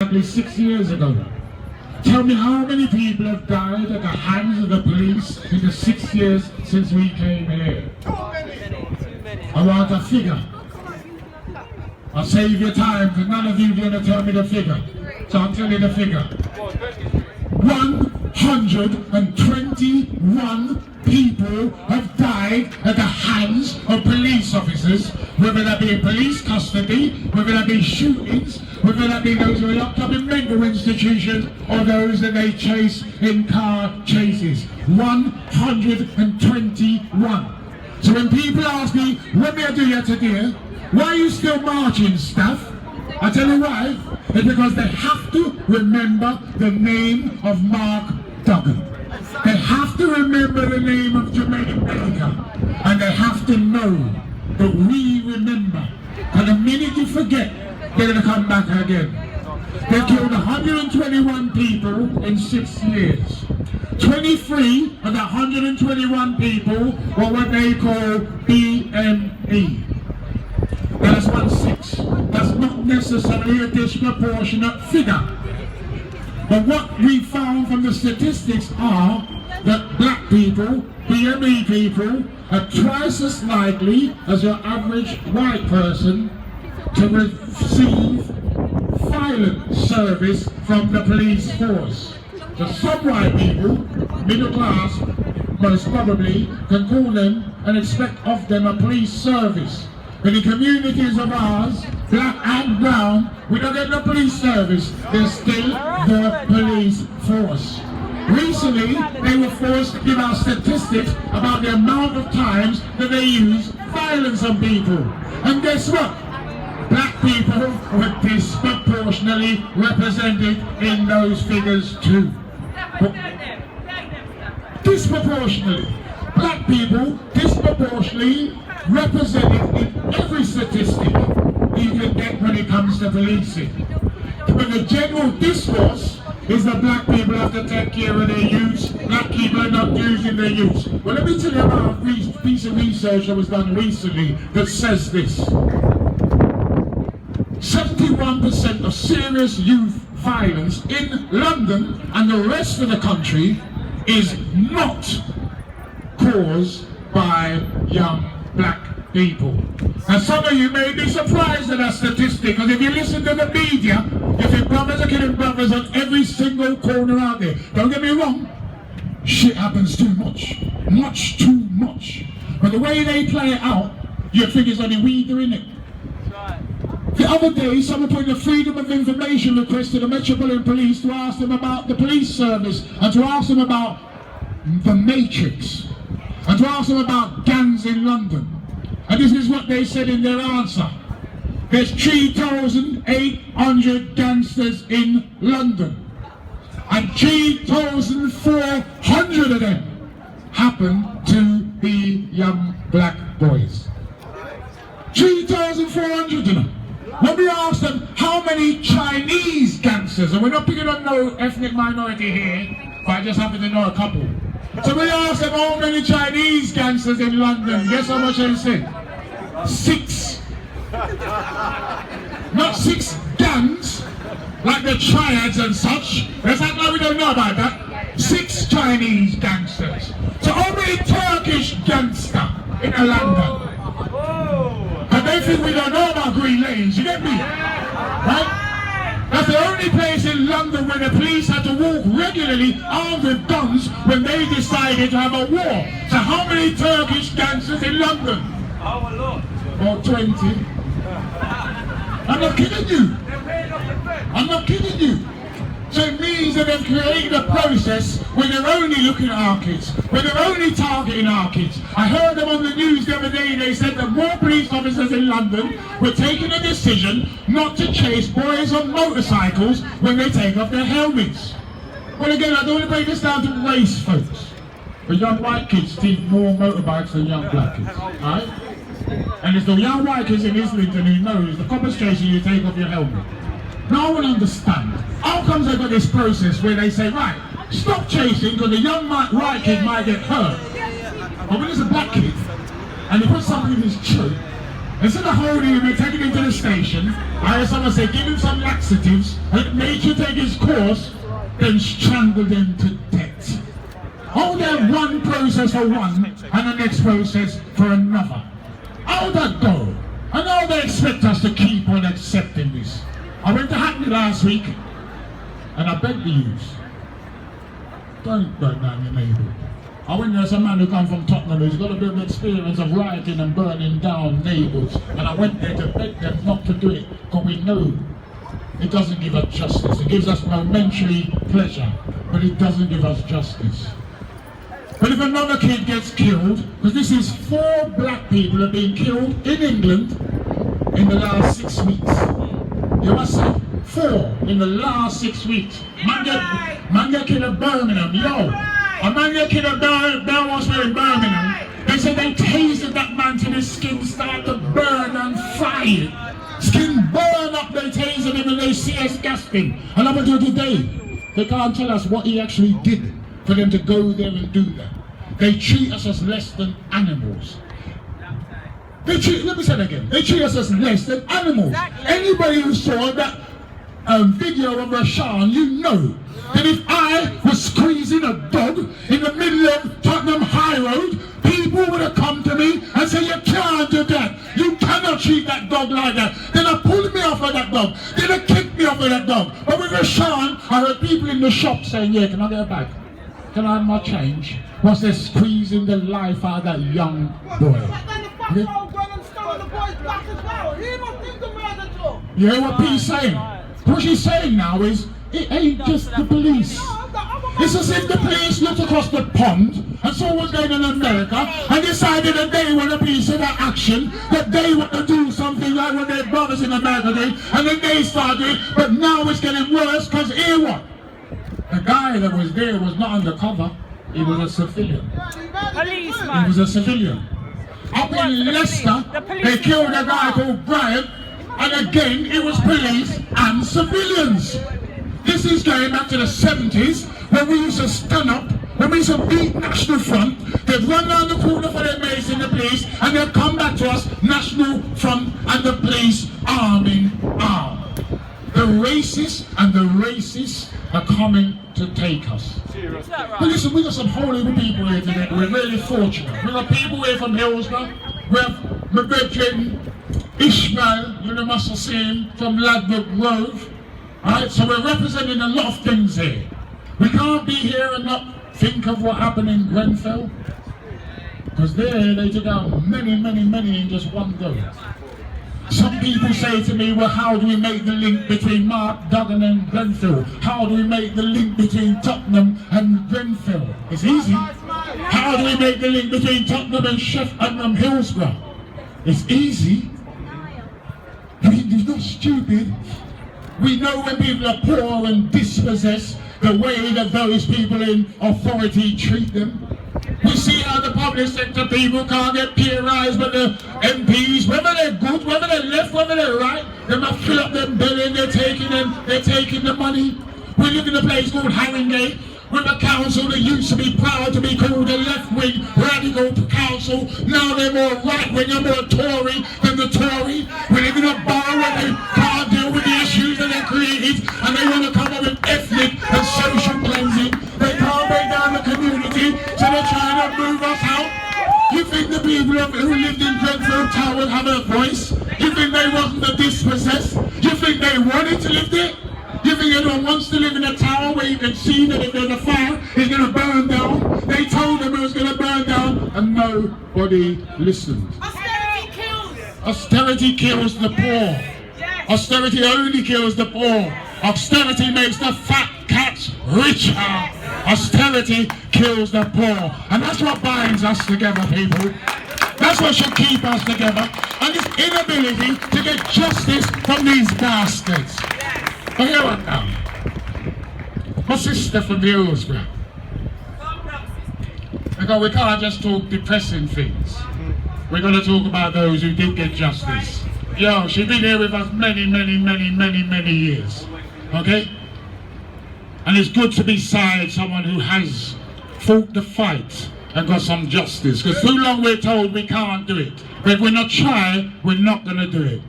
exactly 6 years ago. Tell me how many people have died at the hands of the police in the 6 years since we came here? I want a figure. I'll save you time because none of you are going to tell me the figure. So I'll tell you the figure. 121 people have died at the hands of police officers, whether that be in police custody, whether that be shootings, whether that be those who are locked up in mental institutions, or those that they chase in car chases. 121. So when people ask me, what may I do here today? Why are you still marching, staff? I tell you why. It's because they have to remember the name of Mark Duggan. They have to remember the name of Jermaine Baker. And they have to know that we remember. And the minute you forget, they're going to come back again. They killed 121 people in 6 years. 23 of the 121 people were what they call BME. That's 1/6. That's not necessarily a disproportionate figure. But what we found from the statistics are that black people, BME people, are twice as likely as your average white person to receive violent service from the police force. So some white people, middle class, most probably, can call them and expect of them a police service. But in communities of ours, black and brown, we don't get no police service. There's still the police force. Recently, they were forced to give out statistics about the amount of times that they use violence on people. And guess what? Black people were disproportionately represented in those figures too. Disproportionately. Black people disproportionately represented in every statistic you can get when it comes to policing. But the general discourse is that black people have to take care of their youths, black people are not using their youths. Well, let me tell you about a piece of research that was done recently that says this. 71% of serious youth violence in London and the rest of the country is not caused by young black people. And some of you may be surprised at that statistic, because if you listen to the media, you think brothers are killing brothers on every single corner out there. Don't get me wrong, shit happens too much. Much too much. But the way they play it out, you think it's only we doing it. The other day, someone put in a freedom of information request to the Metropolitan Police to ask them about the police service and to ask them about the Matrix and to ask them about gangs in London. And this is what they said in their answer. There's 3,800 gangsters in London, and 3,400 of them happen to be young black boys. 3,400 of them. When we ask them how many Chinese gangsters, and we're not picking on no ethnic minority here, but I just happen to know a couple. So we ask them how many Chinese gangsters in London. Guess how much they say? 6. Not 6 gangs, like the triads and such. Let's act like we don't know about that. 6 Chinese gangsters. So how many Turkish gangsters in London? And they think we don't know about Green Lanes, you get me? Right? That's the only place in London where the police had to walk regularly armed with guns when they decided to have a war. So how many Turkish gangsters in London? About 20. I'm not kidding you. I'm not kidding you. So it means that they've created a process where they're only looking at our kids, where they're only targeting our kids. I heard them on the news the other day, they said that more police officers in London were taking a decision not to chase boys on motorcycles when they take off their helmets. Well again, I don't want to break this down to race, folks. But young white kids take more motorbikes than young black kids, alright? And it's the young white kids in Islington who knows the coppers chasing you, take off your helmet. Now I want to understand, how comes they've got this process where they say, right, stop chasing because the young white kid might get hurt. But when it's a black kid, and he puts something in his throat, Instead of holding him and taking him to the station, I heard someone say, give him some laxatives and make you take his course, then strangle him to death. Hold that one process for one and the next process for another. How that go? I know they expect us to keep on accepting this. I went to Hackney last week and I begged the youth, don't burn down your neighbourhood. I went there as a man who come from Tottenham who's got a bit of experience of rioting and burning down neighbourhoods, and I went there to beg them not to do it because we know it doesn't give us justice. It gives us momentary pleasure, but it doesn't give us justice. But if another kid gets killed, because this is 4 black people have been killed in England in the last 6 weeks. You must say 4 in the last 6 weeks. Man get killed in Birmingham, yo. A man get killed in Belmont in Birmingham. They said they tasted that man till his skin started to burn and fry. Skin burn up, they tasted him and they see us gasping. And up until today, they can't tell us what he actually did for them to go there and do that. They treat us as less than animals. Let me say that again. They treat us as less than animals. Exactly. Anybody who saw that video of Rashan, you know that if I was squeezing a dog in the middle of Tottenham High Road, people would have come to me and said, you can't do that. You cannot treat that dog like that. Then I pulled me off of that dog. Then I kicked me off of that dog. But with Rashan, I heard people in the shop saying, yeah, can I get a bag? Can I have my change? Was they squeezing the life out of that young boy? You hear what P's saying? What she's saying now is, it ain't just the police. It's as if the police looked across the pond and saw what's going on in America and decided that they want a piece of that action, that they want to do something like what their brothers in America did, and then they started, but now it's getting worse because here what? The guy that was there was not undercover, he was a civilian. Policeman. He was a civilian. Up in Leicester, they killed a guy called Brian, and again it was police and civilians. This is going back to the 70s, when we used to stand up, when we used to beat National Front, they'd run down the corner for their mates in the police, and they'd come back to us, National Front and the police, arm in arm. The racists and the racists are coming to take us. But listen, we got some holy people here today. We're really fortunate. We got people here from Hillsborough. We have my brethren, Ishmael, you know, must have seen from Ladbroke Grove. Alright, so we're representing a lot of things here. We can't be here and not think of what happened in Grenfell. Because there they took out many in just one go. Some people say to me, well, how do we make the link between Mark Duggan and Grenfell? How do we make the link between Tottenham and Grenfell? It's easy. How do we make the link between Tottenham and Hillsborough? It's easy. We're not stupid. We know when people are poor and dispossessed, the way that those people in authority treat them. We see how the public sector people can't get peer rise, but the MPs, whether they're good, whether they're left, whether they're right, they must fill up them belly and they're taking the money. We live in a place called Haringey, with a council that used to be proud to be called the left-wing radical council. Now they're more right-wing and more Tory than the Tory. We live in a borough where they can't deal with the issues that they're created, and they want to come up with ethnic and social cleansing. They can't break down the community, so they're trying to move us out. You think the people who lived in Grenfell Tower would have a voice? You think they wasn't the dispossessed? You think they wanted to live there? You think anyone wants to live in a tower where you can see that if there's a fire, it's going to burn down? They told them it was going to burn down, and nobody listened. Austerity kills. Austerity kills the poor. Austerity only kills the poor. Austerity makes the fat cats richer. Austerity kills the poor. And that's what binds us together, people. That's what should keep us together. And this inability to get justice from these bastards. But here I am. My sister from Hillsborough. Because we can't just talk depressing things. We're going to talk about those who did get justice. Yo, she's been here with us many years. Okay? And it's good to be beside someone who has fought the fight and got some justice. Because too long we're told we can't do it. But if we're not try, we're not going to do it.